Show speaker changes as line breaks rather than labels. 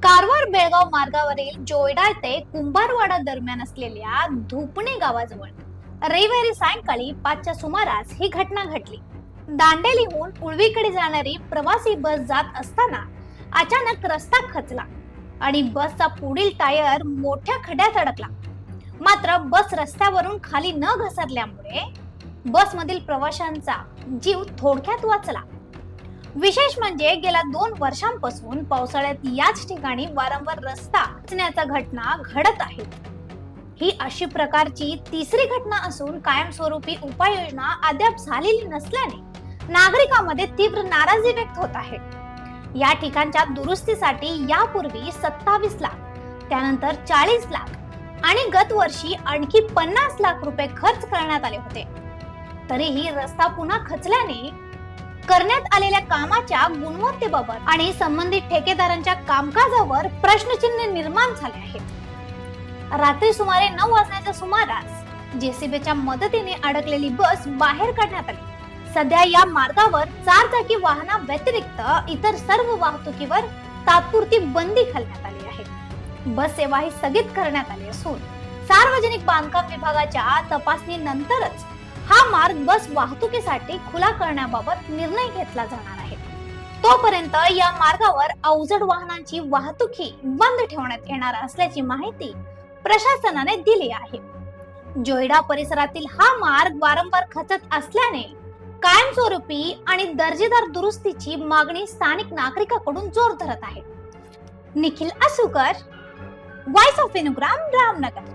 कारवार बेळगाव मार्गावरील जोयडा ते कुंभारवाडा दरम्यान असलेल्या धुपणे गावाजवळ रविवारी सायंकाळी 5च्या सुमारास ही घटना घडली. दांडेलीहून उळवीकडे जाणारी प्रवासी बस जात असताना अचानक रस्ता खचला आणि बसचा पुढील टायर मोठ्या खड्ड्यात अडकला. मात्र बस रस्त्यावरून खाली न घसरल्यामुळे बसमधील प्रवाशांचा जीव थोडक्यात वाचला. विशेष म्हणजे गेल्या 2 वर्षांपासून पावसाळ्यात याच ठिकाणी वारंवार रस्ता खचण्याच्या घटना घडत आहेत. ही अशी प्रकारची तिसरी घटना असून कायमस्वरूपी उपाययोजना अद्याप झालेली नसल्याने नागरिकांमध्ये तीव्र नाराजी व्यक्त होत आहे. या ठिकाणच्या दुरुस्तीसाठी यापूर्वी 27 लाख, त्यानंतर 40 लाख आणि गत वर्षी आणखी 50 लाख रुपये खर्च करण्यात आले होते. तरीही रस्ता पुन्हा खचल्याने करण्यात आलेल्या कामाच्या गुणवत्तेबाबत आणि संबंधित ठेकेदारांच्या कामकाजावर प्रश्नचिन्ह निर्माण झाले आहे. रात्री सुमारे 9 वाजण्याच्या सुमारास जेसीबीच्या मदतीने अडकलेली बस बाहेर काढण्यात आली. सध्या या मार्गावर 4 चाकी वाहना व्यतिरिक्त इतर सर्व वाहतुकीवर तात्पुरती बंदी घालण्यात आली आहे. बस सेवा ही स्थगित करण्यात आली असून सार्वजनिक बांधकाम विभागाच्या तपासणीनंतरच हा मार्ग बस वाहतुकीसाठी खुला करण्याबाबत निर्णय घेतला जाणार आहे. तोपर्यंत या मार्गावर अवजड वाहनांची वाहतूकही बंद ठेवण्यात येणार असल्याची माहिती प्रशासनाने दिली आहे. जोयडा परिसरातील हा मार्ग वारंवार खचत असल्याने कायमस्वरूपी आणि दर्जेदार दुरुस्तीची मागणी स्थानिक नागरिकांकडून जोर धरत आहे. Nikhil असुकर, voice of इनुग्राम, Ramnagar.